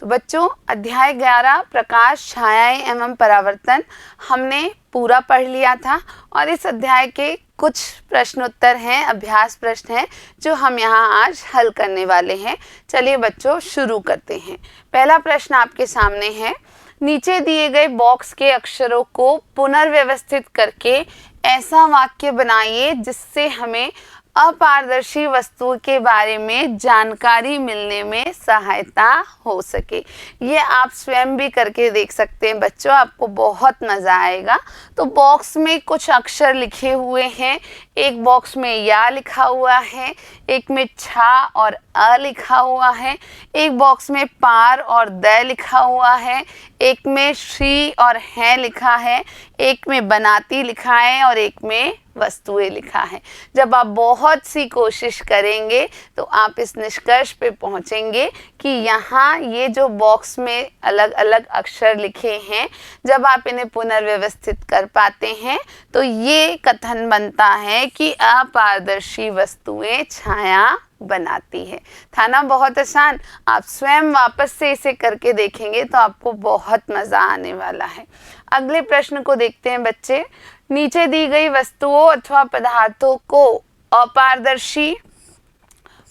तो बच्चों अध्याय 11 प्रकाश, छायाएं एवं परावर्तन हमने पूरा पढ़ लिया था और इस अध्याय के कुछ प्रश्नोत्तर हैं, अभ्यास प्रश्न हैं जो हम यहाँ आज हल करने वाले हैं। चलिए बच्चों शुरू करते हैं। पहला प्रश्न आपके सामने है, नीचे दिए गए बॉक्स के अक्षरों को पुनर्व्यवस्थित करके ऐसा वाक्य बनाइए जिससे हमें अपारदर्शी वस्तु के बारे में जानकारी मिलने में सहायता हो सके। ये आप स्वयं भी करके देख सकते हैं बच्चों, आपको बहुत मज़ा आएगा। तो बॉक्स में कुछ अक्षर लिखे हुए हैं, एक बॉक्स में या लिखा हुआ है, एक में छा और अ लिखा हुआ है, एक बॉक्स में पार और द लिखा हुआ है, एक में श्री और है लिखा है, एक में बनाती लिखा है और एक में वस्तुएं लिखा है। जब आप बहुत सी कोशिश करेंगे तो आप इस निष्कर्ष पे पहुंचेंगे कि यहाँ ये जो बॉक्स में अलग अलग अक्षर लिखे हैं, जब आप इन्हें पुनर्व्यवस्थित कर पाते हैं तो ये कथन बनता है कि अपारदर्शी वस्तुएं छाया बनाती है। था ना बहुत आसान। आप स्वयं वापस से इसे करके देखेंगे तो आपको बहुत मज़ा आने वाला है। अगले प्रश्न को देखते हैं बच्चे। नीचे दी गई वस्तुओं अथवा पदार्थों को अपारदर्शी,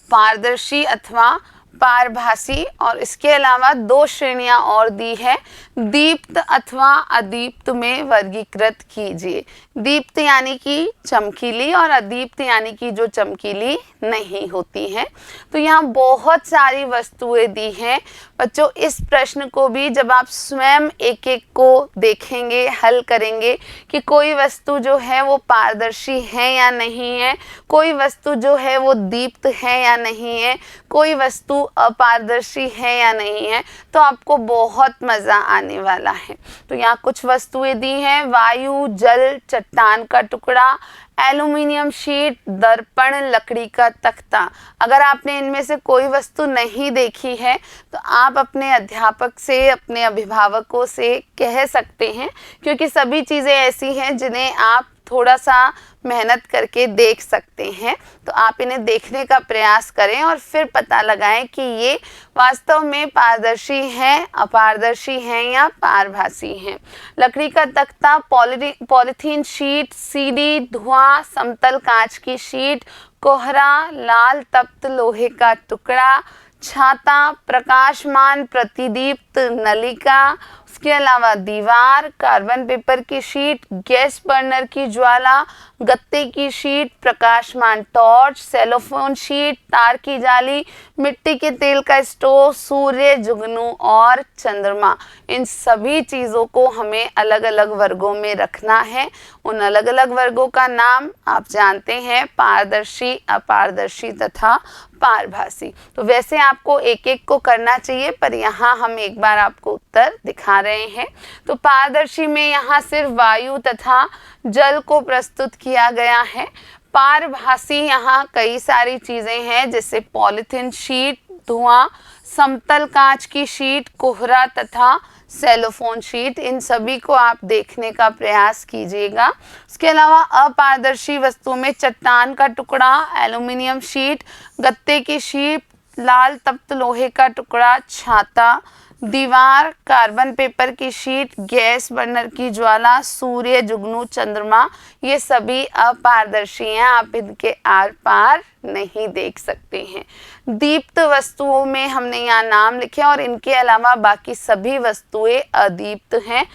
पारदर्शी अथवा पारभासी और इसके अलावा दो श्रेणियां और दी है, दीप्त अथवा अदीप्त में वर्गीकृत कीजिए। दीप्त यानी कि चमकीली और अदीप्त यानी कि जो चमकीली नहीं होती हैं। तो यहाँ बहुत सारी वस्तुएं दी हैं बच्चों। इस प्रश्न को भी जब आप स्वयं एक एक को देखेंगे, हल करेंगे कि कोई वस्तु जो है वो पारदर्शी है या नहीं है, कोई वस्तु जो है वो दीप्त है या नहीं है, कोई वस्तु अपारदर्शी है या नहीं है, तो आपको बहुत मज़ा आने वाला है। तो यहाँ कुछ वस्तुएं दी हैं, वायु, जल, चट्टान का टुकड़ा, एल्युमिनियम शीट, दर्पण, लकड़ी का तख्ता। अगर आपने इनमें से कोई वस्तु नहीं देखी है तो आप अपने अध्यापक से, अपने अभिभावकों से कह सकते हैं, क्योंकि सभी चीज़ें ऐसी हैं जिन्हें आप थोड़ा सा मेहनत करके देख सकते हैं। तो आप इन्हें देखने का प्रयास करें और फिर पता लगाएं कि ये वास्तव में पारदर्शी हैं, अपारदर्शी हैं या पारभासी हैं। लकड़ी का तख्ता, पॉलीथीन शीट, सीडी, धुआं, समतल कांच की शीट, कोहरा, लाल तप्त लोहे का टुकड़ा, छाता, प्रकाशमान प्रतिदीप्त नलिका, उसके अलावा दीवार, कार्बन पेपर की शीट, गैस बर्नर की ज्वाला, गत्ते की शीट, प्रकाशमान टॉर्च, सेलोफोन शीट, तार की जाली, मिट्टी के तेल का स्टोव, सूर्य, जुगनू और चंद्रमा। इन सभी चीज़ों को हमें अलग अलग वर्गों में रखना है। उन अलग अलग वर्गों का नाम आप जानते हैं, पारदर्शी, अपारदर्शी तथा पारभासी। तो वैसे आपको एक एक को करना चाहिए, पर यहाँ हम एक बार आपको उत्तर दिखा रहे हैं। तो पारदर्शी में यहाँ सिर्फ वायु तथा जल को प्रस्तुत किया गया है। पारभासी यहाँ कई सारी चीज़ें हैं, जैसे पॉलीथीन शीट, धुआं, समतल कांच की शीट, कोहरा तथा सेलोफोन शीट। इन सभी को आप देखने का प्रयास कीजिएगा। उसके अलावा अपारदर्शी वस्तु में चट्टान का टुकड़ा, एल्युमिनियम शीट, गत्ते की शीट, लाल तप्त लोहे का टुकड़ा, छाता, दीवार, कार्बन पेपर की शीट, गैस बर्नर की ज्वाला, सूर्य, जुगनू, चंद्रमा, ये सभी अपारदर्शी हैं। आप इनके आर पार नहीं देख सकते हैं। दीप्त वस्तुओं में हमने यहाँ नाम लिखे और इनके अलावा बाकी सभी वस्तुएं अदीप्त हैं।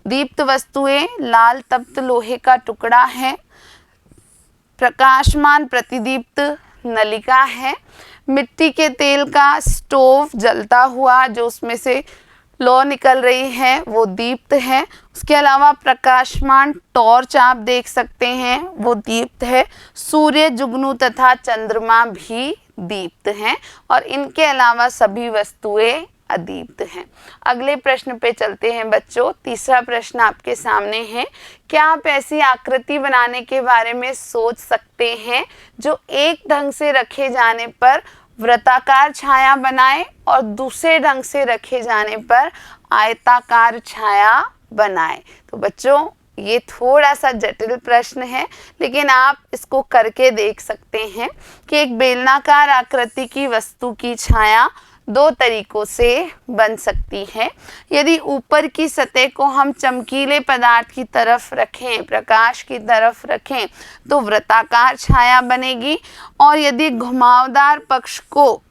दीप्त वस्तुएं लाल तप्त लोहे का टुकड़ा है, प्रकाशमान प्रतिदीप्त नलिका है, मिट्टी के तेल का स्टोव जलता हुआ जो उसमें से लौ निकल रही है वो दीप्त है। उसके अलावा प्रकाशमान टॉर्च आप देख सकते हैं, वो दीप्त है। सूर्य, जुगनू तथा चंद्रमा भी दीप्त हैं और इनके अलावा सभी वस्तुएं अदीप्त हैं। अगले प्रश्न पे चलते हैं बच्चों। तीसरा प्रश्न आपके सामने है, क्या आप ऐसी आकृति बनाने के बारे में सोच सकते हैं जो एक ढंग से रखे जाने पर वृत्ताकार छाया बनाए और दूसरे ढंग से रखे जाने पर आयताकार छाया बनाए? तो बच्चों ये थोड़ा सा जटिल प्रश्न है, लेकिन आप इसको करके देख सकते हैं कि एक बेलनाकार आकृति की वस्तु की छाया दो तरीकों से बन सकती है। यदि ऊपर की सतह को हम चमकीले पदार्थ की तरफ रखें, प्रकाश की तरफ रखें, तो वृत्ताकार छाया बनेगी, और यदि घुमावदार पक्ष को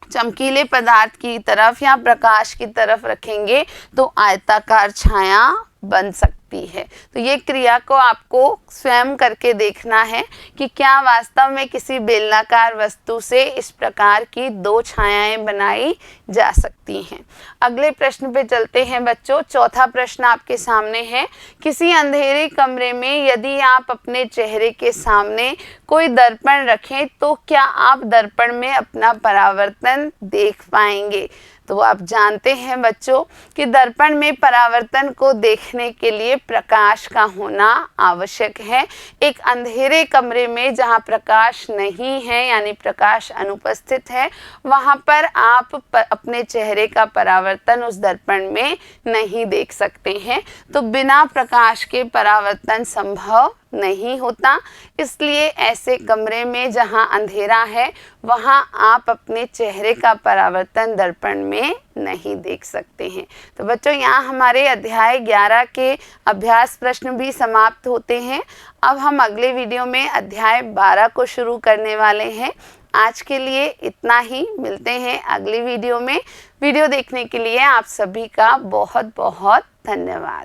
चमकीले पदार्थ की तरफ या प्रकाश की तरफ रखेंगे तो आयताकार छाया बन सकती है। तो ये क्रिया को आपको स्वयं करके देखना है कि क्या वास्तव में किसी बेलनाकार वस्तु से इस प्रकार की दो छायाएं बनाई जा सकती हैं। अगले प्रश्न पे चलते हैं बच्चों। चौथा प्रश्न आपके सामने है, किसी अंधेरे कमरे में यदि आप अपने चेहरे के सामने कोई दर्पण रखें तो क्या आप दर्पण में अपना परावर्तन देख पाएंगे। तो आप जानते हैं बच्चों कि दर्पण में परावर्तन को देखने के लिए प्रकाश का होना आवश्यक है। एक अंधेरे कमरे में जहां प्रकाश नहीं है यानी प्रकाश अनुपस्थित है, वहां पर आप अपने चेहरे का परावर्तन उस दर्पण में नहीं देख सकते हैं। तो बिना प्रकाश के परावर्तन संभव नहीं होता, इसलिए ऐसे कमरे में जहां अंधेरा है वहां आप अपने चेहरे का परावर्तन दर्पण में नहीं देख सकते हैं। तो बच्चों यहाँ हमारे अध्याय 11 के अभ्यास प्रश्न भी समाप्त होते हैं। अब हम अगले वीडियो में अध्याय 12 को शुरू करने वाले हैं। आज के लिए इतना ही, मिलते हैं अगली वीडियो में। वीडियो देखने के लिए आप सभी का बहुत बहुत धन्यवाद।